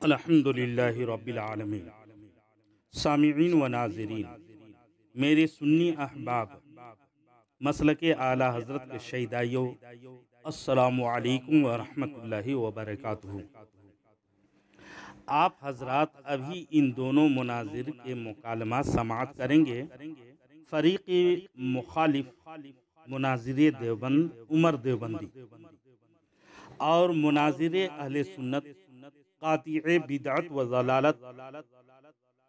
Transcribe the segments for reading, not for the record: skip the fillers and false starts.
الحمدللہ رب العالمین۔ سامعین و ناظرین، میرے سنی احباب، مسلک اعلیٰ حضرت کے شیدائیوں، السلام علیکم ورحمۃ اللہ وبرکاتہ۔ آپ حضرات ابھی ان دونوں مناظر کے مکالمہ سماعت کریں گے۔ فریق مخالف مناظر دیوبند عمر دیوبندی اور مناظر اہل سنت قاطع بدعت و ضلالت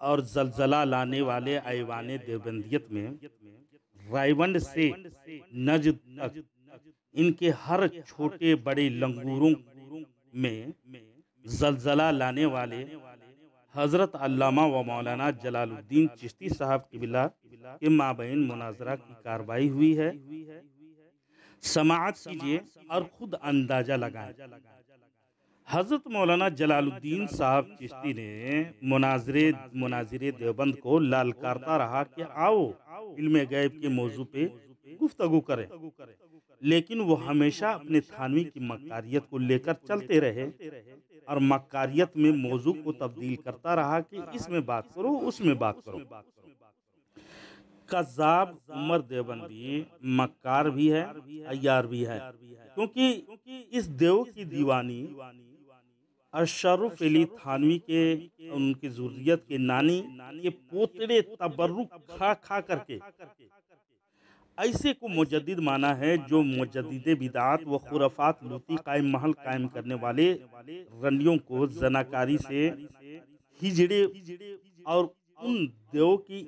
اور زلزلہ لانے والے ایوان دیوبندیت میں رائیونڈ سے نجد تک ان کے ہر چھوٹے بڑے لنگوروں میں زلزلہ لانے والے حضرت علامہ و مولانا جلال الدین چشتی صاحب قبلہ کے مابین مناظرہ کی کارروائی ہوئی ہے۔ سماعت کیجیے اور خود اندازہ لگائیں۔ حضرت مولانا جلال الدین صاحب چشتی نے مناظر دیوبند کو لالکارتا رہا کہ آؤ علم غیب کے موضوع پہ گفتگو کریں، لیکن وہ ہمیشہ اپنے تھانوی کی مکاریت کو لے کر چلتے رہے اور مکاریت میں موضوع کو تبدیل کرتا رہا کہ اس میں بات کرو اس میں بات کرو۔ قذاب عمر دیوبندی مکار بھی ہے، عیار بھی ہے، کیونکہ اس دیو کی دیوانی اشرف علی تھانوی کے ان کی ذریت کے نانی کے پوتڑے تبرک کھا کر کے ایسے کو مجدد مانا ہے جو مجدد بدعات و خرافات لوٹی قائم محل قائم کرنے والے رنڈیوں کو زناکاری سے ہجڑے اور ان دیو کی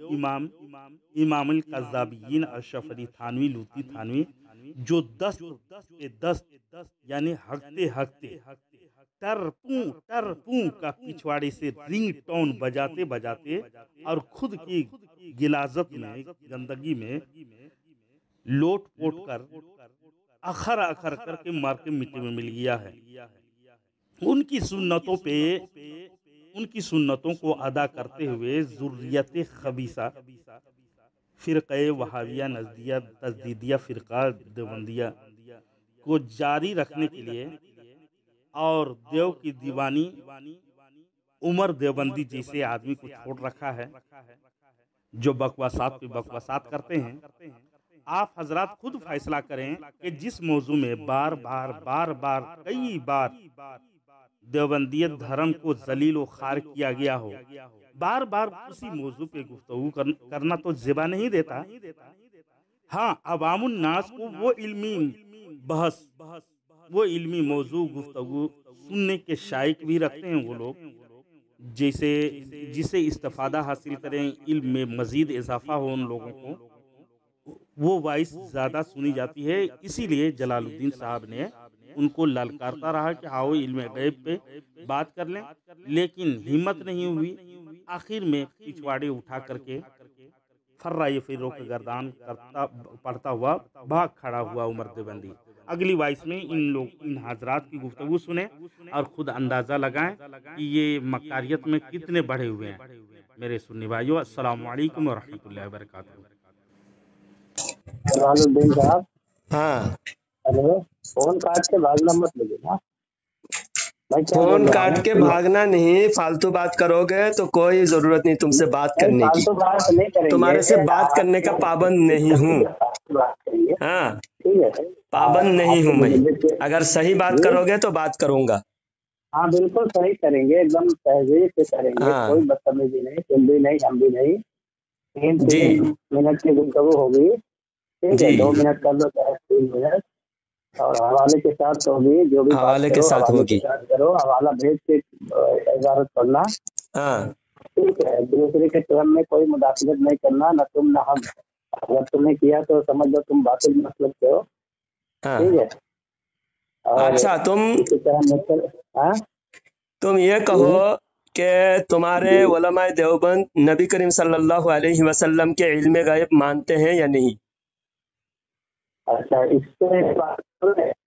امام القذابین اشرف علی تھانوی لوٹی تھانوی جو دست یعنی ہکتے ٹرپوں کا پچھواڑے سے رنگ ٹون بجاتے اور خود کی غلاظت میں گندگی میں لوٹ پوٹ کر اخر کر کے مار کے مٹی میں مل گیا ہے۔ ان کی سنتوں کو ادا کرتے ہوئے ذریت خبیثہ فرقہ وہابیہ نزدیہ تجدیدیہ فرقہ دیوبندیہ کو جاری رکھنے کے لیے اور دیو کی دیوانی عمر دیوبندی جیسے آدمی کو چھوڑ رکھا ہے جو بکواسات پہ بکواسات کرتے ہیں۔ آپ حضرات خود فیصلہ کریں کہ جس موضوع میں کئی بار دیوبندیت دھرم کو ذلیل و خوار کیا گیا ہو، بار اسی موضوع پہ گفتگو کرنا تو زیبا نہیں دیتا۔ ہاں، عوام الناس کو وہ علمی بحث، وہ علمی موضوع گفتگو سننے کے شائق بھی رکھتے ہیں وہ لوگ جسے استفادہ حاصل کریں، علم میں مزید اضافہ ہو ان لوگوں کو، وہ وائس زیادہ سنی جاتی ہے۔ اسی لیے جلال الدین صاحب نے ان کو للکارتا رہا کہ آؤ علم غیب پہ بات کر لیں، لیکن ہمت نہیں ہوئی۔ آخر میں پچھواڑے اٹھا کر کے فرائے فروغ گردان پڑھتا ہوا بھاگ کھڑا ہوا عمر دیوبندی۔ اگلی وائس میں ان حضرات کی گفتگو سنیں اور خود اندازہ لگائیں کہ یہ مکاریت میں کتنے بڑھے ہوئے ہیں۔ میرے سنی بھائیو، السلام علیکم ورحمۃ اللہ وبرکاتہ۔ جلال الدین صاحب، ہاں، ہلو، فون کاٹ کے بھاگنا مت لگے نا بھائی، کیا بول فون رہا کاٹ کے ہوں؟ بھاگنا نہیں، فالتو بات کرو گے تو کوئی ضرورت نہیں تم سے بات نہیں، کرنے کی، فالتو بات نہیں کریں گے، تمہارے سے بات کرنے کا پابند نہیں ہوں۔ بات کریں گے، ہاں، ٹھیک ہے؟ پابند آپ نہیں کے ہوں میں، مجدد کے اگر صحیح بات جی، کرو گے تو بات کروں گا۔ ہاں بالکل صحیح کریں گے، ایک دم تہذیب سے کریں گے، ہاں کوئی بدتمیزی نہیں، تم بھی نہیں ہم بھی نہیں۔ جی 3 منٹ کی گفتگو ہوگی، ٹھیک ہے؟ جی، 2 منٹ کر لو چاہے 3 منٹ، اور حوالے کے ساتھ ہوگی، جو بھی بات حوالے کے کرو ساتھ حوالے کے ہوگی۔ ساتھ کرو، حوالہ بھیج کے عبارت پڑھنا، ہاں ٹھیک ہے؟ دوسرے کے ٹرم میں کوئی مداخلت نہیں کرنا، نہ تم نہ ہم۔ اگر تم نے کیا تو سمجھ لو تم باطل مطلب کے ہو، ہاں، ٹھیک ہے؟ اور اچھا اسی طرح مثل، ہاں تم یہ کہو کہ تمہارے جی، علماء دیوبند نبی کریم صلی اللہ علیہ وسلم کے علم غیب مانتے ہیں یا نہیں؟ اچھا، اس سے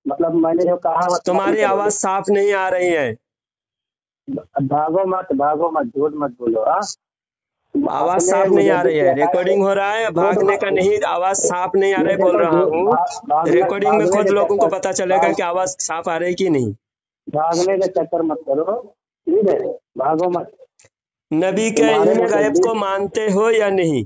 مطلب میں نے جو کہا وہ تمہاری آواز صاف نہیں آ رہی ہے، بھاگو مت جھوٹ مت بولو۔ آواز صاف نہیں آ رہی ہے، ریکارڈنگ ہو رہا ہے، بھاگنے کا نہیں، آواز صاف نہیں آ رہی بول رہا ہوں، ریکارڈنگ میں خود لوگوں کو پتا چلے گا کہ آواز صاف آ رہی کہ نہیں۔ بھاگنے کا چکر مت کرو، ٹھیک ہے؟ भागो मत। नबी के तुम्हारे इल्म गैब मुजद्दिद, को मानते हो या नहीं?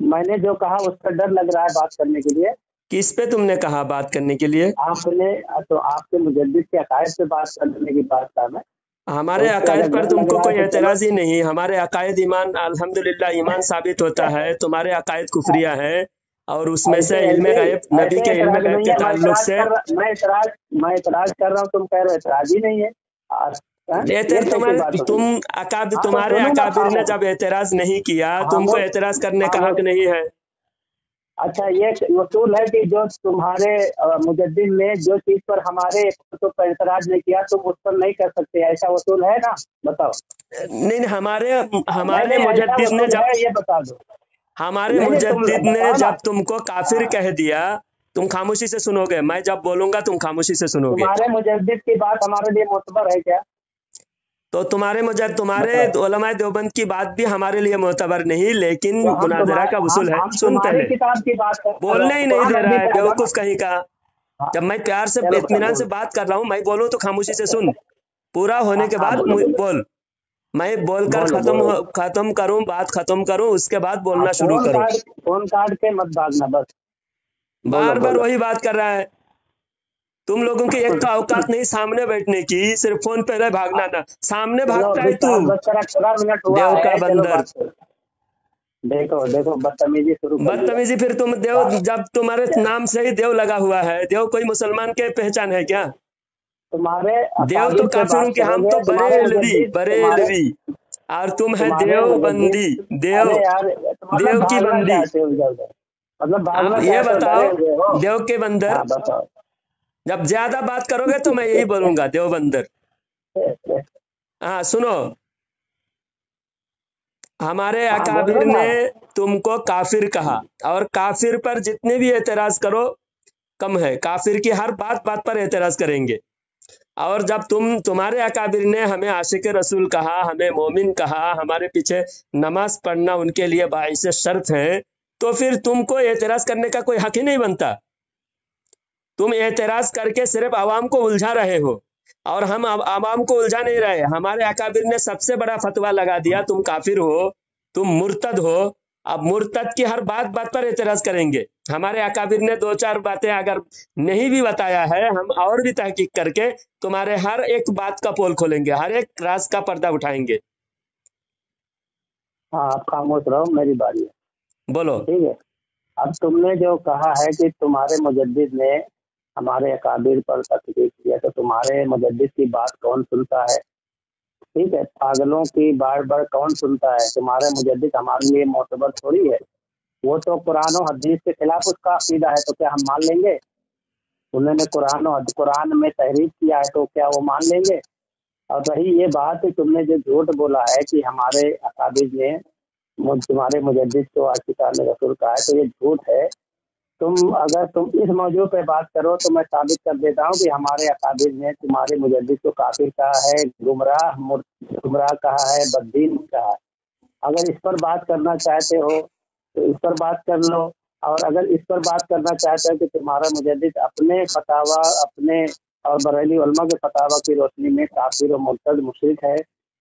मैंने जो कहा उसका डर लग रहा है बात करने के लिए। किस पे तुमने कहा बात करने के लिए? आपने तो आपके मुजद्दिद के अकायद पे बात करने की बात था मैं। हमारे तो उस पे अकायद अगर पर डर लग तुमको रहा कोई है तो चलो। एतराज ही नहीं। हमारे अकायद ईमान, अल्हम्दुलिल्लाह ईमान साबित होता है। तुम्हारे अकायद कुफरिया है और उसमें ऐसे से इल्म ऐसे गैब, नबी ऐसे के इल्म एतराज गैब नहीं के है। ताल्लुक से मैं एतराज कर रहा हूँ, तुम कह रहे हो एतराज ही नहीं है। हाँ? ये कैसी बात हो गई? हाँ तो तुम्हारे सुनो ना, अकाबिर ने जब एतराज नहीं किया, तुमको खामोश एतराज करने का हक खामोश। नहीं है। अच्छा, ये उसूल है कि जो तुम्हारे मुजद्दिद ने जो चीज पर हमारे तो पर एतराज नहीं किया, तुम उस पर नहीं कर सकते, ऐसा उसूल है ना? बताओ। नहीं, हमारे नहीं हमारे नहीं, ऐसा मुजद्दिद ने उसूल जब है, ये बता दो। हमारे नहीं नहीं, तुम मुजद्दिद ने बताओ ना। जब तुमको काफिर हाँ, कह दिया, तुम खामोशी से सुनोगे। मैं जब बोलूंगा तुम खामोशी से सुनोगे। तुम्हारे मुजद्दिद की बात हमारे लिए मोतबर है क्या? तो तुम्हारे बताओ। उलमाए देवबंद की बात भी हमारे लिए मोतबर नहीं, लेकिन तो मुनाजरा का उसूल है। हम सुन तुम्हारी पहले। किताब की बात कर रहे बोलने हैं, ही नहीं कुरान दे रहा हदीस है, है, आ जाओ ना। बेवकूफ कहीं का। हाँ, जब मैं प्यार से चलो बता, इत्मीनान से बोलो। बात कर रहा हूँ, मैं बोलूँ तो खामोशी से सुन। पूरा होने हाँ के हाँ, बाद बोलो बोलो बोल। मैं बोलकर बोलो बोलो। खत्म करूं, बात खत्म करूं, उसके बाद हाँ, बोलना शुरू करूं। फोन काट के मत भागना बस। बोलो बार बार बोलो। वही बात कर रहा है। तुम लोगों की एक का औकात नहीं सामने बैठने की, सिर्फ फोन पे रह भागना ना। सामने चलो, भागता अभी है तू, 7:14 हुआ देव का है, चलो बंदर। बात करो। देखो देखो, बदतमीजी शुरू कर दिया। बदतमीजी फिर तुम देव, जब तुम्हारे नाम से ही देव लगा हुआ है। देव कोई मुसलमान के पहचान है क्या? तुम्हारे देव तो अकाबिर पे काफिरों बात के, हम करोगे, तो तुम्हारे बरेलवी, और तुम है तुम्हारे देव मुजद्दिद। बंदी। देव, अरे यार, तो मतलब देव की भागना बंदी। चाहते हो इधर उधर? मतलब आप भागना ये चाहते हो, बताओ, डरे हुए हो? देव के बंदर, हाँ बताओ। जब ज्यादा बात करोगे तो मैं यही बोलूंगा, देव बंदर। हाँ सुनो, हमारे हाँ बोलो अकाबिर ना। ने तुमको काफिर कहा, और काफिर पर जितने भी एतराज करो कम है। काफिर की हर बात बात पर एतराज करेंगे। और जब तुम्हारे अकाबिर ने हमें आशिक रसूल कहा, हमें मोमिन कहा, हमारे पीछे नमाज पढ़ना उनके लिए बाइस शर्त है, तो फिर तुमको एतराज करने का कोई हक ही नहीं बनता। तुम एतराज करके सिर्फ आवाम को उलझा रहे हो, और हम आवाम को उलझा नहीं रहे। हमारे अकाबिर ने सबसे बड़ा फतवा लगा दिया, तुम काफिर हो, तुम मुर्तद हो। अब मुर्तद की हर बात बात पर एतराज करेंगे। हमारे अकाबिर ने दो चार बातें अगर नहीं भी बताया है, हम और भी तहकीक करके तुम्हारे हर एक बात का पोल खोलेंगे, हर एक राज का पर्दा उठाएंगे। हाँ, आप खामोश रहो, मेरी बारी है। बोलो। ठीक है। अब तुमने जो कहा है कि तुम्हारे मुजद्दिद ने हमारे अकाबिर पर तकलीफ किया, तो तुम्हारे मुजद्दिद की बात कौन सुनता है? ठीक है, पागलों की बार बार कौन सुनता है? तुम्हारे मुजद्दिद हमारे लिए मोतबर थोड़ी है। वो तो कुरान और हदीस के खिलाफ उसका अकीदा है, तो क्या हम मान लेंगे? उन्होंने कुरान में तहरीफ किया है, तो क्या वो मान लेंगे? और रही ये बात कि तुमने जो झूठ बोला है कि हमारे अकाबिर ने तुम्हारे मुजद्दिद को आशिकान रसूल कहा है, तो ये झूठ है। अगर तुम इस मौजू पे बात करो तो मैं साबित कर देता हूँ कि हमारे अकाबिर ने तुम्हारे मुजद्दिद को काफिर कहा है, गुमराह कहा है, बद्दीन कहा है। अगर इस पर बात करना चाहते हो तो इस पर बात कर लो। और अगर इस पर बात करना चाहते हो कि तुम्हारा मुजद्दिद अपने फतावा अपने और बरेली उलमा के फतावा की रोशनी में काफिर और मुर्तद मुशरिक है,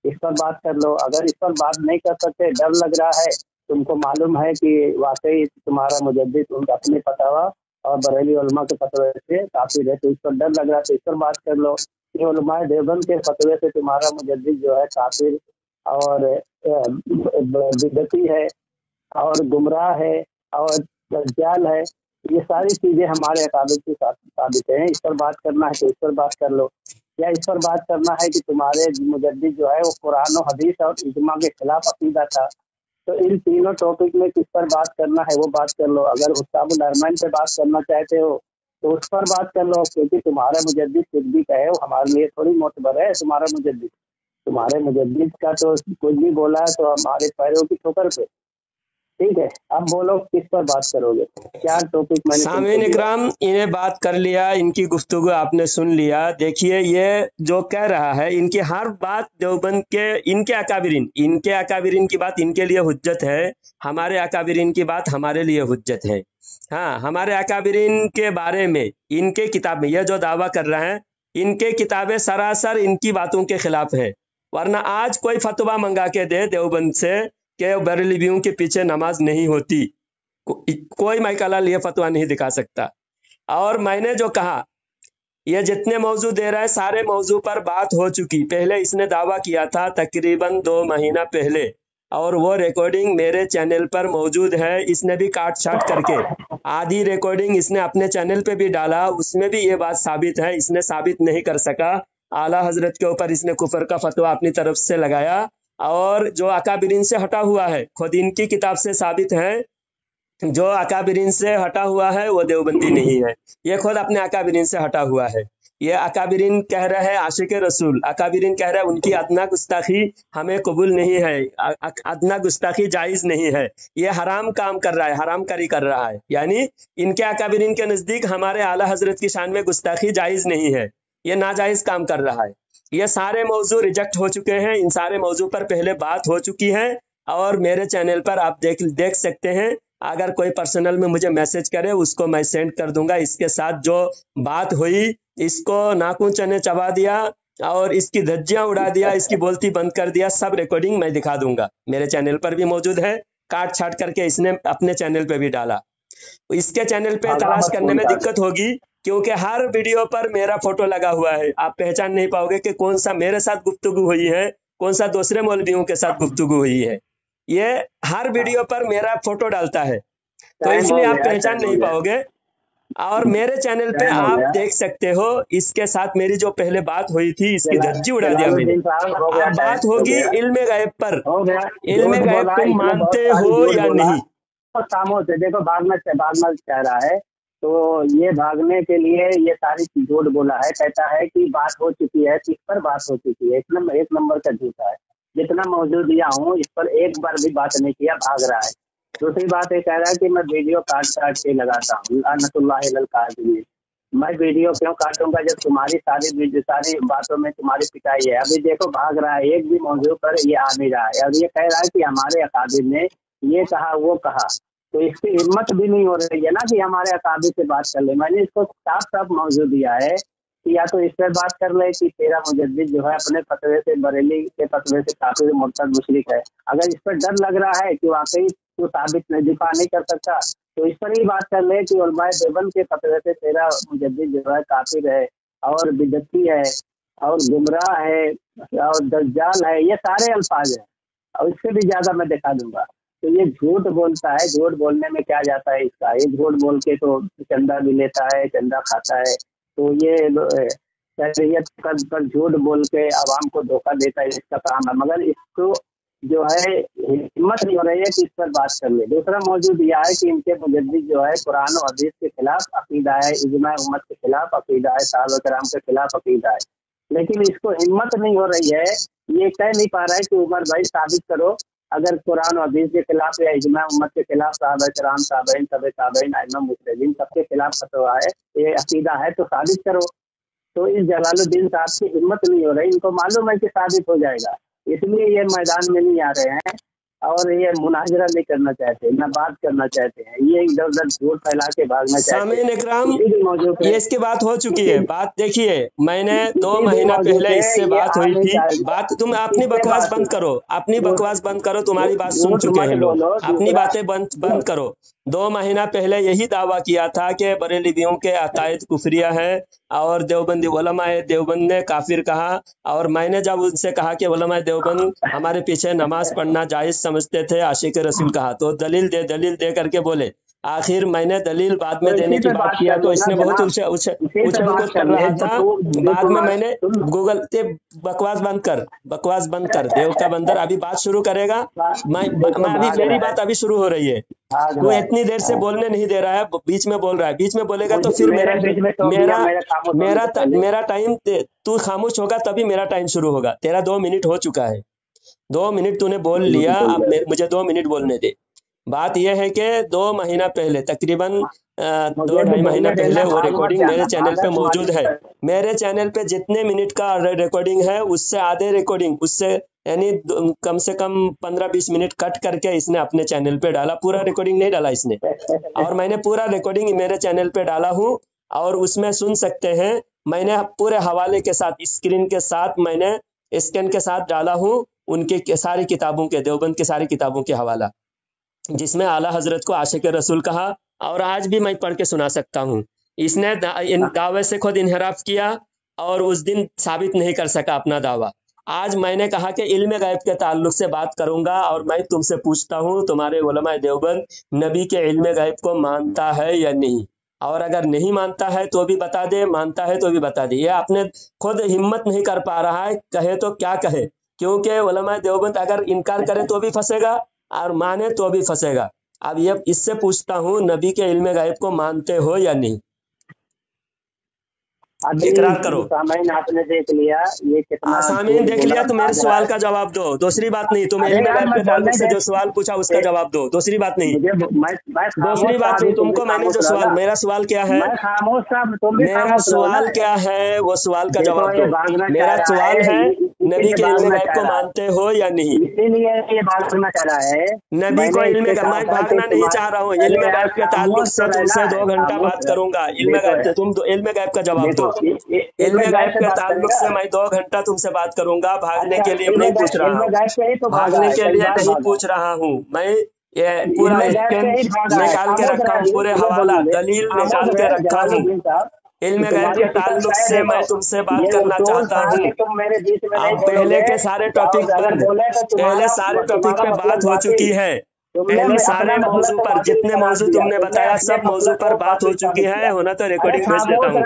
इस पर बात कर लो। अगर इस पर बात नहीं कर सकते, डर लग रहा है, तुमको मालूम है कि वाकई तुम्हारा मुजद्दिद उनका अपने फतावा और बरेली उलमा के फतवे से काफिर है, तो इस पर डर लग रहा है, तो इस पर बात कर लो कि उलमाए देवबंद के फतवे से तुम्हारा मुजद्दिद जो है काफिर और बिदती है और गुमराह है और दज्जाल है। ये सारी चीजें हमारे अकाबिर के साथ साबित हैं। इस पर बात करना है तो इस पर बात कर लो, या इस पर बात करना है कि तुम्हारे मुजद्दिद जो है वो कुरान और हदीस और इजमा के खिलाफ अकीदा था, तो इन तीनों टॉपिक में किस पर बात करना है वो बात कर लो। अगर हुस्साबुल अरमैन पे बात करना चाहते हो तो उस पर बात कर लो, क्योंकि तुम्हारा मुजद्दिद कुछ भी कहे वो हमारे लिए थोड़ी मोतबर है। तुम्हारे मुजद्दिद का तो कुछ भी बोला है तो हमारे पैरों की ठोकर पे। ठीक है, अब बोलो किस पर बात करोगे? क्या टॉपिक मैंने तुमको सामीन दिया? इकराम, इन्हें बात कर लिया, इनकी गुफ्तगू आपने सुन लिया। देखिए, ये जो कह रहा है, इनकी हर बात देवबंद के, इनके अकाबिरीन की बात इनके लिए हुज्जत है, हमारे अकाबिरीन की बात हमारे लिए हुज्जत है। हाँ, हमारे अकाबिरीन के बारे में इनके किताब में ये जो दावा कर रहे हैं, इनके किताबें सरासर इनकी बातों के खिलाफ है। ورنہ آج کوئی فتوا منگا کے دے دیوبند سے کہ بریلویوں کے پیچھے نماز نہیں ہوتی، کوئی مائکلال یہ فتوا نہیں دکھا سکتا۔ اور میں نے جو کہا یہ جتنے موضوع دے رہا ہے سارے موضوع پر بات ہو چکی، پہلے اس نے دعویٰ کیا تھا تقریباً 2 مہینہ پہلے، اور وہ ریکارڈنگ میرے چینل پر موجود ہے۔ اس نے بھی کاٹ چھاٹ کر کے آدھی ریکارڈنگ اس نے اپنے چینل پہ بھی ڈالا، اس میں بھی یہ بات ثابت ہے، اس نے ثابت نہیں کر سکا۔ اعلیٰ حضرت کے اوپر اس نے کفر کا فتویٰ اپنی طرف سے لگایا، اور جو اکابرین سے ہٹا ہوا ہے، خود ان کی کتاب سے ثابت ہے، جو اکابرین سے ہٹا ہوا ہے وہ دیوبندی نہیں ہے، یہ خود اپنے اکابرین سے ہٹا ہوا ہے۔ یہ اکابرین کہہ رہے ہیں عاشق رسول، اکابرین کہہ رہے ہیں ان کی ادنا گستاخی ہمیں قبول نہیں ہے، ادنا گستاخی جائز نہیں ہے، یہ حرام کام کر رہا ہے، حرام کاری کر رہا ہے، یعنی ان کے اکابرین کے نزدیک ہمارے اعلیٰ حضرت کی شان میں گستاخی جائز نہیں ہے، یہ ناجائز کام کر رہا ہے۔ یہ سارے موضوع ریجیکٹ ہو چکے ہیں، ان سارے موضوع پر پہلے بات ہو چکی ہے، اور میرے چینل پر آپ دیکھ سکتے ہیں۔ اگر کوئی پرسنل میں مجھے میسج کرے اس کو میں سینڈ کر دوں گا، اس کے ساتھ جو بات ہوئی، اس کو ناخن چنے چبا دیا اور اس کی دھجیاں اڑا دیا، اس کی بولتی بند کر دیا، سب ریکارڈنگ میں دکھا دوں گا، میرے چینل پر بھی موجود ہے، کاٹ چھاٹ کر کے اس نے اپنے چینل پہ بھی ڈالا۔ اس کے چینل پہ تلاش کرنے میں دقت ہوگی کیونکہ ہر ویڈیو پر میرا فوٹو لگا ہوا ہے، آپ پہچان نہیں پاؤ گے کہ کون سا میرے ساتھ گفتگو ہوئی ہے، کون سا دوسرے مولویوں کے ساتھ گفتگو ہوئی ہے۔ یہ ہر ویڈیو پر میرا فوٹو ڈالتا ہے، تو اس لیے آپ پہچان نہیں پاؤ گے۔ اور میرے چینل پہ آپ دیکھ سکتے ہو، اس کے ساتھ میری جو پہلے بات ہوئی تھی اس کی دھجی اڑا دیا میں نے۔ اب بات ہوگی علم غیب پر، علم غیب تم مانتے ہو یا نہیں؟ خاموش ہے، دیکھو بھاگنا چاہ رہا ہے، تو یہ بھاگنے کے لیے یہ ساری جھوٹ بولا ہے، کہتا ہے کہ بات ہو چکی ہے، کس پر بات ہو چکی ہے، ایک نمبر کا جھوٹا ہے۔ جتنا موضوع دیا ہوں اس پر ایک بار بھی بات نہیں کیا، بھاگ رہا ہے۔ دوسری بات یہ کہہ رہا ہے کہ میں ویڈیو کاٹ کے لگاتا ہوں، لعنت اللہ علی الکاذبین۔ میں ویڈیو کیوں کاٹوں گا جب تمہاری ساری باتوں میں تمہاری پٹائی ہے؟ ابھی دیکھو بھاگ رہا ہے، ایک بھی موضوع پر یہ آ نہیں رہا ہے، اور یہ کہہ رہا ہے کہ ہمارے اکابر نے یہ کہا وہ کہا، تو اس کی ہمت بھی نہیں ہو رہی ہے نا کہ ہمارے اکابر سے بات کر لے۔ میں نے اس کو صاف موضوع دیا ہے کہ یا تو اس پر بات کر لے کہ تیرا مجدد جو ہے اپنے فتوے سے، بریلی کے فتوے سے کافر مرتد مشرک ہے۔ اگر اس پر ڈر لگ رہا ہے کہ واقعی تو ثابت نہیں، دفاع نہیں کر سکتا، تو اس پر ہی بات کر لے کہ علماء دیوبند کے فتوے سے تیرا مجدد جو ہے کافر ہے اور بدعتی ہے اور گمراہ ہے اور دجال ہے، یہ سارے الفاظ ہیں، اور اس سے بھی زیادہ میں دکھا دوں گا۔ تو یہ جھوٹ بولتا ہے، جھوٹ بولنے میں کیا جاتا ہے اس کا، یہ جھوٹ بول کے تو چندہ بھی لیتا ہے، چندہ کھاتا ہے، تو یہ شریعت پر جھوٹ بول کے عوام کو دھوکہ دیتا ہے، اس کا کام ہے، مگر اس کو جو ہے ہمت نہیں ہو رہی ہے کہ اس پر بات کر لے۔ دوسرا موضوع یہ ہے کہ ان کے مجدد جو ہے قرآن و حدیث کے خلاف عقیدہ ہے، اجماع امت کے خلاف عقیدہ ہے، صحابہ کرام کے خلاف عقیدہ ہے، لیکن اس کو ہمت نہیں ہو رہی ہے، یہ کہہ نہیں پا رہا ہے کہ عمر بھائی ثابت کرو، اگر قرآن و حدیث کے خلاف یا اجماع امت کے خلاف صحابہ کرام، تابعین، تبع تابعین، ائمہ مجتہدین سب کے خلاف فتویٰ ہے، یہ عقیدہ ہے تو ثابت کرو۔ تو اس جلال الدین صاحب کی ہمت نہیں ہو رہی، ان کو معلوم ہے کہ ثابت ہو جائے گا، اس لیے یہ میدان میں نہیں آ رہے ہیں اور یہ مناظرہ نہیں کرنا چاہتے، نہ بات کرنا چاہتے ہیں، یہ ادھر ادھر جھوٹ پھیلا کے بھاگنا چاہتے ہیں۔ سامعین اکرام، یہ اس کی بات ہو چکی ہے، بات دیکھیے، میں نے 2 مہینہ پہلے اس سے بات ہوئی تھی، بات تم اپنی بکواس بند کرو، اپنی بکواس بند کرو، تمہاری بات سن چکے ہیں لوگ، اپنی باتیں بند کرو۔ 2 مہینہ پہلے یہی دعویٰ کیا تھا کہ بریلویوں کے عقائد کفریہ ہے اور دیوبندی علماء دیوبند نے کافر کہا، اور میں نے جب ان سے کہا کہ علماء دیوبند ہمارے پیچھے نماز پڑھنا جائز سمجھتے تھے، عاشق رسول کہا، تو دلیل دے کر کے بولے۔ آخر میں نے دلیل بعد میں دینے کی بات کیا تو اس نے بہت اچھل کود کر رہا تھا، بعد میں نے گوگل سے بکواس بند کر دیو کا بندر ابھی بات شروع کرے گا، میں میری بات ابھی شروع ہو رہی ہے، وہ اتنی دیر سے بولنے نہیں دے رہا ہے، بیچ میں بول رہا ہے، بیچ میں بولے گا تو پھر میرا ٹائم، تو خاموش ہوگا تبھی میرا ٹائم شروع ہوگا، تیرا 2 منٹ ہو چکا ہے، 2 منٹ تو نے بول لیا، اب مجھے 2 منٹ بولنے دے۔ بات یہ ہے کہ 2 مہینہ پہلے، تقریباً 2-2.5 مہینہ پہلے وہ ریکارڈنگ میرے چینل پہ موجود ہے، میرے چینل پہ جتنے منٹ کا ریکارڈنگ ہے اس سے آدھے ریکارڈنگ، اس سے یعنی کم سے کم 15-20 منٹ کٹ کر کے اس نے اپنے چینل پہ ڈالا، پورا ریکارڈنگ نہیں ڈالا اس نے، اور میں نے پورا ریکارڈنگ میرے چینل پہ ڈالا ہوں، اور اس میں سن سکتے ہیں، میں نے پورے حوالے کے ساتھ، اسکرین کے ساتھ میں نے स्कैन के साथ डाला हूँ उनके सारी किताबों के, देवबंद की सारी किताबों के हवाला, जिसमें आला हजरत को आशिक रसूल कहा, और आज भी मैं पढ़ के सुना सकता हूँ। इसने इन दावे से खुद इनहराफ किया और उस दिन साबित नहीं कर सका अपना दावा। आज मैंने कहा कि इल्म गैब के ताल्लुक से बात करूंगा, और मैं तुमसे पूछता हूँ तुम्हारे उलमाए देवबंद नबी के इल्म गैब को मानता है या नहीं, और अगर नहीं मानता है तो भी बता दे, मानता है तो भी बता दे। ये आपने खुद हिम्मत नहीं कर पा रहा है, कहे तो क्या कहे, क्योंकि उलमाए देवबंद अगर इनकार करे तो भी फंसेगा और माने तो भी फंसेगा। अब ये इससे पूछता हूँ नबी के इल्म गैब को मानते हो या नहीं, इकरार करो। सामीन आपने देख लिया ये कितना सामीन देख लिया तो मेरे सवाल का जवाब दो, दूसरी बात नहीं। तुम इल्म गैब के ताल्लुक से जो सवाल पूछा उसका जवाब दो, दूसरी बात नहीं। दूसरी बात नहीं, तुमको मैंने जो सवाल, मेरा सवाल क्या है, मेरा सवाल क्या है वो सवाल का जवाब दो। मेरा सवाल है नबी के इल्म गैब को मानते हो या नहीं। इसीलिए ये भागना चाह रहा है, नबी को इल्म गैब, मैं भागना नहीं चाह रहा हूँ। इल्म गैब के ताल्लुक से तुमसे 2 घंटा बात करूंगा। इल्म गैब से तुम इल्म गैब का जवाब दो। इल्म गैब के ताल्लुक से मैं 2 घंटा तुमसे बात करूंगा। भागने के लिए नहीं पूछ रहा हूँ, भागने के लिए नहीं पूछ रहा हूँ मैं। ये पूरा स्कैन निकाल के रखा हूँ, पूरे हवाला दलील निकाल के रखा हूँ। इल्म गैब के ताल्लुक से मैं तुमसे बात करना चाहता हूँ। अब पहले के सारे टॉपिक पर, पहले सारे टॉपिक पे बात हो चुकी है। पहले सारे मौजू पर, जितने मौजू तुमने बताया सब मौजू पर बात हो चुकी है। होना तो रिकॉर्डिंग भेज देता हूँ,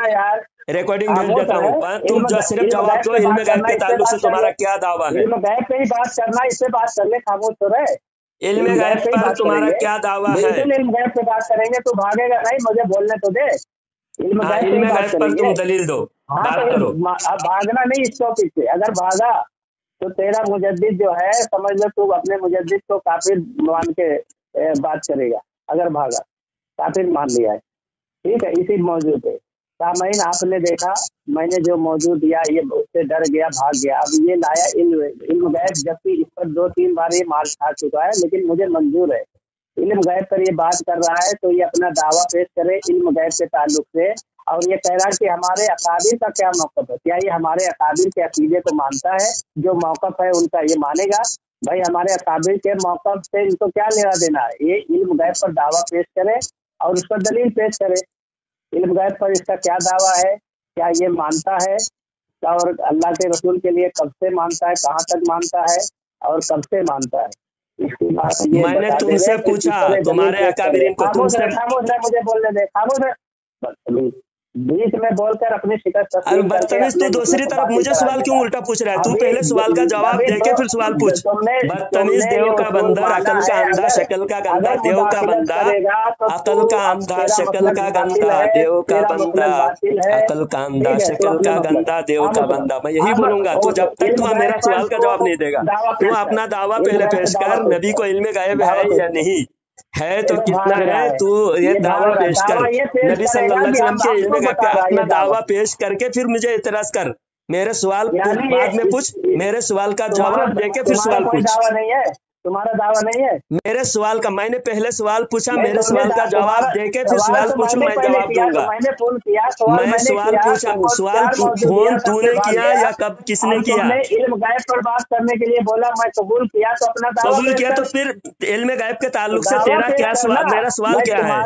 रिकॉर्डिंग भेज देता हूँ। तुम जो सिर्फ जवाब दो, इल्म गैब के ताल्लुक से तुम्हारा क्या दावा है। इल्म गैब पे ही बात करना, इससे बात करने खामोश तो रहे। इल्म गैब पर तुम्हारा क्या दावा है। इल्म गैब पे बात करेंगे तो भागेगा नहीं, मुझे बोलने तो दे। इल्म गैब पर तुम दलील दो, बात करो। अब भागना नहीं इस टॉपिक से, अगर भागा तो तेरा मुजद्दिद जो है, समझ लो तू अपने मुजद्दिद को काफिर मान के बात करेगा। अगर भागा काफिर मान लिया है, ठीक है। इसी मौजू पे सामीन आपने देखा, मैंने जो मौजू दिया ये उससे डर गया, भाग गया। अब ये लाया इल्म गैब, जबकि इस पर 2-3 बार ये मार खा चुका है, लेकिन मुझे मंजूर है। इल्म गैब पर ये बात कर रहा है तो ये अपना दावा पेश करे इल्म गैब के ताल्लुक से। और ये कह रहा है कि हमारे अकाबिर का क्या मौक़िफ़ है, क्या ये हमारे अकाबिर के अकीदे को मानता है, जो मौक़िफ़ है उनका ये मानेगा। भाई हमारे अकाबिर के मौक़िफ़ से इनको क्या लेना देना है। ये इल्म गैब पर दावा पेश करे और उस पर दलील पेश करे। इल्म गैब पर इसका क्या दावा है, क्या ये मानता है, और अल्लाह के रसूल के लिए कब से मानता है, कहाँ तक मानता है और कब से मानता है। मैंने तुमसे पूछा तुम्हारे अकाबिरीन को, तुमसे मुझे बोलने दे, खामोश बीच में बोलकर अपनी शिकस्त। अरे बदतमीज, तू दूसरी तरफ मुझे सवाल क्यों उल्टा पूछ रहा है। तू पहले सवाल का जवाब दे के फिर सवाल पूछ। बदतमीज, देव का बंदर, अकल का अंधा, शक्ल का गंदा, देव का बंदा, अकल का अंधा, शक्ल का गंदा, देव का बंदा, अकल का अंधा, शक्ल का गंदा, देव का बंदा। मैं यही बोलूंगा तो जब तक तू मेरा सवाल का जवाब नहीं देगा। तू अपना दावा पहले पेश कर, नबी को इल्म गैब है या नहीं है तो कितना है, तू ये दावा पेश कर। नबी सल्लल्लाहु अलैहि वसल्लम के इल्म गैब का अपना दावा पेश करके फिर मुझे इतराज कर। मेरे सवाल बाद में पूछ, मेरे सवाल का जवाब देके फिर सवाल पूछ। तुम्हारा दावा नहीं है मेरे सवाल का। मैंने पहले सवाल पूछा, मेरे सवाल का जवाब देके फिर सवाल पूछो, मैं जवाब दूंगा। मैंने फोन किया, मैं सवाल पूछा, सवाल फोन तूने किया या कब किसने किया। इल्म गैब पर बात करने के लिए बोला, मैं कबूल किया तो अपना दावा कबूल किया। तो फिर इल्म गैब के ताल्लुक से तेरा क्या सवाल, मेरा सवाल क्या है।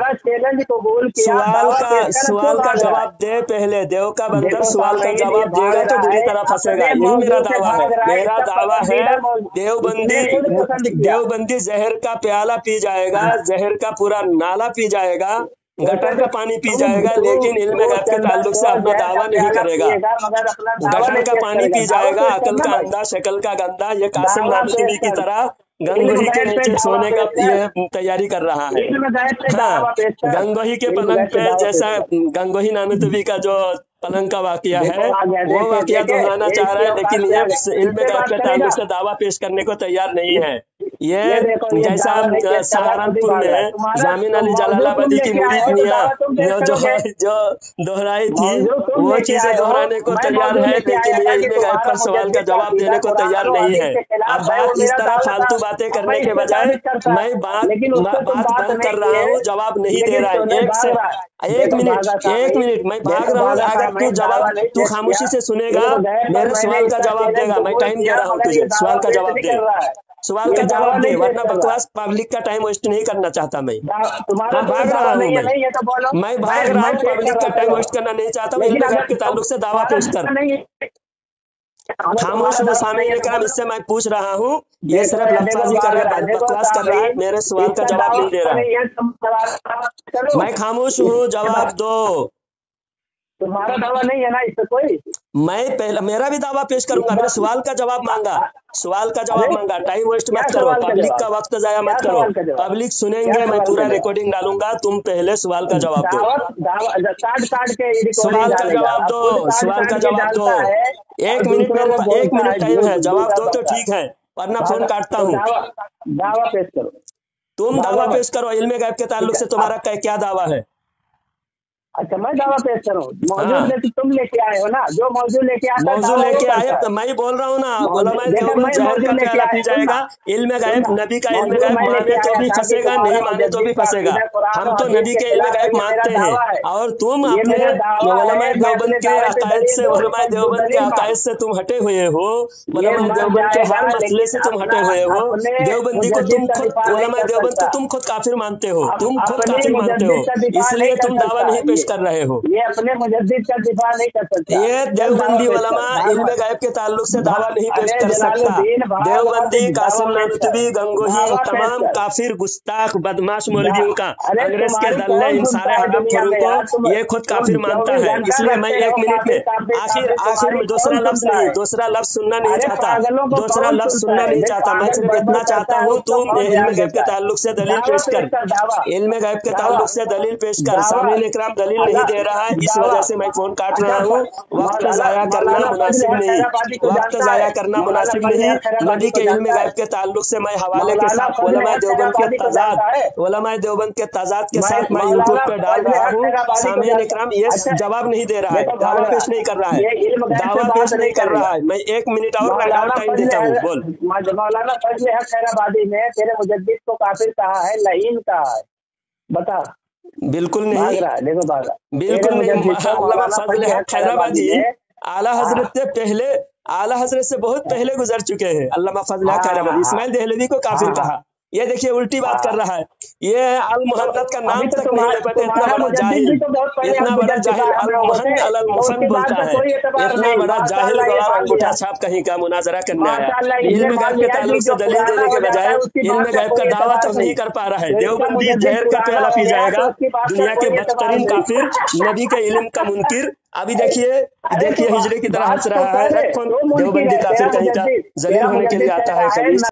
सवाल का जवाब दे पहले। देव का बंदर सवाल का जवाब देगा तो बुरी तरह फंसेगा। यही मेरा दावा है। मेरा दावा है देवबंदी जहर का प्याला पी जाएगा, जहर का पूरा नाला पी जाएगा, गटर का पानी पी जाएगा, लेकिन इल्म गैब के ताल्लुक से अपना दावा नहीं करेगा। गटर का पानी पी जाएगा, अकल का अंधा, शक्ल का गंदा। ये कासिम नानवी की तरह गंगोही के नीचे सोने का ये तैयारी कर रहा है। हाँ, गंगोही के पलंग पे, जैसा गंगोही नानवी का जो पलंग का वाकया है वो वाकया दोहराना चाह रहा है, लेकिन ये इल्म गैब के ताल्लुक से दावा पेश करने को तैयार नहीं है। ये देखो, ये जैसा दावा नहीं किया, सहारनपुर भाग रहा है में तुम्हारा। जामिन अली मौजूद जलालाबादी तुम की लेके आए मुरीद हो तो मियाँ दावा तुम पेश करोगे। जो दोहराई थी मौजूद तुम वो लेके चीजें आए हो, दोहराने को मैं तैयार मौजूद है, लेके लेकिन आया ये था कि इल्म गायब तुम्हारा पर सवाल का मुजद्दिद का जवाब अकीदा देने को कुरान तैयार और नहीं हदीस है। के खिलाफ अब है, वो बात इस मेरा तरह दावा फालतू था बातें और मैं करने के इसको बजाय साबित करता, मैं लेकिन उसको तुम बात बात नहीं कर रहा किए, हूँ, जवाब नहीं दे लेकिन रहा है। तुमने एक भाग से रहा है। एक देखो मिनट भागा था एक मैं, मिनट मैं भाग देखो रहा हूँ। भागा था अगर मैं, तू दावा जवाब नहीं तू पेश खामोशी किया। से सुनेगा, एक गैर पर मेरे मैंने सवाल का इसका जवाब चैलेंज देगा। मैं कबूल टाइम दे किया, रहा हूँ मगर ये तुझे, सवाल दावा का पेश जवाब नहीं दे, कर रहा है, सवाल ये का दावा जवाब दे, नहीं पेश वरना कर रहा है। बकवास पब्लिक का टाइम वेस्ट नहीं करना चाहता मैं। तुम्हारा हाँ, तो भाग दावा रहा हूँ नहीं है, नहीं है तो बोलो। मैं भाग रहा मैं हूँ, पेश पब्लिक कर का रहा टाइम था, वेस्ट करना नहीं चाहता मैं। लेकिन इल्म गैब अगर के ताल्लुक से दावा तुम्हारा पेश कर। दावा नहीं है, अगर खामोश तुम्हारा हो दावा नहीं सामने है तो इकराम, बोलो। इससे मैं पूछ रहा हूँ। ये देखो सिर्फ देखो लफ्ज़बाजी भाग करके रहा है, देखो बकवास कर रहा है, मेरे सवाल का इसका जवाब दावा नहीं दे रहा है। नहीं है, तुम सवाल करो। मैं खामोश हूँ, जवाब दो। तुम्हारा दावा नहीं है ना इस पे कोई। मैं पहले मेरा भी दावा पेश करूंगा। मैंने सवाल का जवाब मांगा, सवाल का जवाब अरे, मांगा। टाइम वेस्ट क्या मत करो, सवाल का पब्लिक जवाब? का वक्त जाया क्या मत करो। सवाल का जवाब? पब्लिक क्या सुनेंगे, मैं सवाल पूरा का जवाब? रिकॉर्डिंग डालूंगा। तुम पहले सवाल का जवाब दो। काट के रिकॉर्डिंग सवाल का डालेगा, जवाब अब दो, खुद काट सवाल काट का के जवाब दो। डालता है और एक मिनट दूसरों मेरे को पास, एक बोलता मिनट है टाइम झूठ, है, जवाब झूठा दो तो बोलता है। ठीक है, वरना फोन काटता तो हूँ। दावा पेश करो, तुम दावा दावा पेश करो। इल्म गैब के ताल्लुक से तुम्हारा क्या दावा है? अच्छा मैं दावा पेश करूं? मौजूद हाँ, लेके तुम लेके आए हो ना, जो मौजूद लेके आता है मौजू दावा वो लेके आए करता तो है। मैं बोल रहा हूँ ना, उलमाए देखो देवबंद मैं जहर मौजूद का लेके प्याला आया, पी जाएगा। इल्म गैब, नबी का इल्म गैब मैं लेके माने तो आया भी था कि फंसेगा, तुम्हारा नहीं माने तो भी मुजद्दिद का फंसेगा। अकीदा कुरान हम और तो हदीस नबी के के इल्म खिलाफ है, गैब ये मेरा मानते हैं, दावा है, और तुम ये अपने मेरा दावा उलमाए है। मैं देवबंद अपने के दावे पे अकायद दलील से, दो, उलमाए देवबंद के दलील मांग। अकायद से तुम हटे हुए हो। ये उलमाए मर देवबंद के जाएगा, हर मसले से लेकिन तुम हटे हुए हो। अपने देवबंदी को मुजद्दिद तुम का खुद, दिफा नहीं उलमाए कर देवबंद को सकता, तुम खुद काफिर मानते हो, तुम खुद अपने काफिर मानते हो, मुजद्दिद का दिफा नहीं इसलिए कर तुम दावा सकता। नहीं पेश कर रहे हो। ये अपने मुजद्दिद का दिफा नहीं कर सकता। ये चल दावा देवबंदी पेश उलमा कर, भाग इल्म मत। गैब के ताल्लुक से दावा नहीं पेश अरे कर सकता। जलालुद्दीन भाग मत, देवबंदी, दावा कासिम पेश कर, नानुतबी, गंगोही, दावा पेश तमाम कर। काफिर, गुस्ताख, बदमाश मौलवियों का, अरे अंग्रेज के तुम्हारी दल ने कौन इन सुनता सारे है हराम दुनिया खोरों में को यार? तुम ये खुद काफिर मानता 24 है। घंटा इसलिए मैं रखते एक हो मिनट में काफिर, आखिर तुम्हारी दूसरा कौन लफ्ज सुनता नहीं, है? दूसरा लफ्ज सुनना नहीं अरे चाहता, पागलों को दूसरा कौन लफ्ज सुनता सुनना है? नहीं देख चाहता। मैं पागल सिर्फ बड़बड़ इतना करता चाहता है, हूँ, उसको तुम कौन इल्म ध्यान गैब के देता है? ताल्लुक से दलील दावा पेश पेश कर। कर, दावा इल्म गैब के दावा ताल्लुक से दलील पेश कर। दावा सामईन इकराम दलील नहीं दे रहा है, इस दावा। वजह से मैं फोन काट रहा अच्छा हूँ। वक्त जाया करना मौलाना फजल मुनासिब हक नहीं, खैराबादी को वक्त जानता जाया है? करना मौलाना मुनासिब फजल नहीं। हक खैराबादी नबी को के इल्म जानता है? गैब के ताल्लुक से मैं हवाले के मौलाना साथ फजल उलमाए हक देवबंद के खैराबादी को तजाद, जानता है? उलमाए देवबंद के तजाद के साथ मैं मौलाना यूट्यूब पे डाल फजल रहा हक हूँ। खैराबादी को सामईन जानता इकराम है? ये अच्छा जवाब नहीं दे रहा है, देखो दावा भाग रहा पेश नहीं कर रहा है, है, ये इल्म गैब से दावा बात पेश नहीं नहीं कर रहा करेगा। है। मैं 1 मिनट और मौलाना टाइम देता हूँ, बोल। मौलाना फजल हक खैराबादी ने तेरे मुजद्दिद को काफिर कहा है, लईन कहा है, बता। बिल्कुल भाग नहीं, रहा है, देखो भाग रहा है। तेरे बिल्कुल नहीं। मुजद्दिद को अल्लामा मौलाना फजल फजल हक हक खैराबादी खैराबादी ने आला हजरत से पहले, आला हजरत से बहुत पहले गुजर चुके हैं। अल्लामा फजल हक खैराबादी इस्माइल देहलवी को काफिर कहा। ये देखिए उल्टी बात कर रहा है। ये अल मुहन्नद का नाम अभी तो तक नहीं ले पाते, इतना बड़ा मुजद्दिद जाहिल, भी तो बहुत पहले इतना अब बड़ा गुजर चुका जाहिल। है हम अल लोगों से, मुहन्न अलल तो मुफन उसके बाद बोलता में है। कोई एतबार इतना नहीं। बड़ा जाहिल माशाअल्लाह ये गवार मान अंगूठा लिया, छाप कहीं का मुनाजरा करने आया। माशाअल्लाह इसने इल्म मान गैब के लिया कि ताल्लुक से जो दलील पुराना देने हो के जाता बजाय है उसकी इल्म बात का गैब का कोई दावा एतबार तक नहीं कर पा रहा है। तो इसका देवबंदी मुजद्दिद जहर का पुराना प्याला हो पी गया जाएगा, तो उसकी बात का दुनिया के कोई एतबार बदतरीन नहीं। काफिर, नबी के इल्म का मुनकिर। अभी देखिए अरे देखिए हिजड़े की तरह बात हंस तो रहा है। कर, रख फोन, तो मुनकिर देवबंदी है, काफिर कहीं का, जलील होने के लिए आता है। तेरा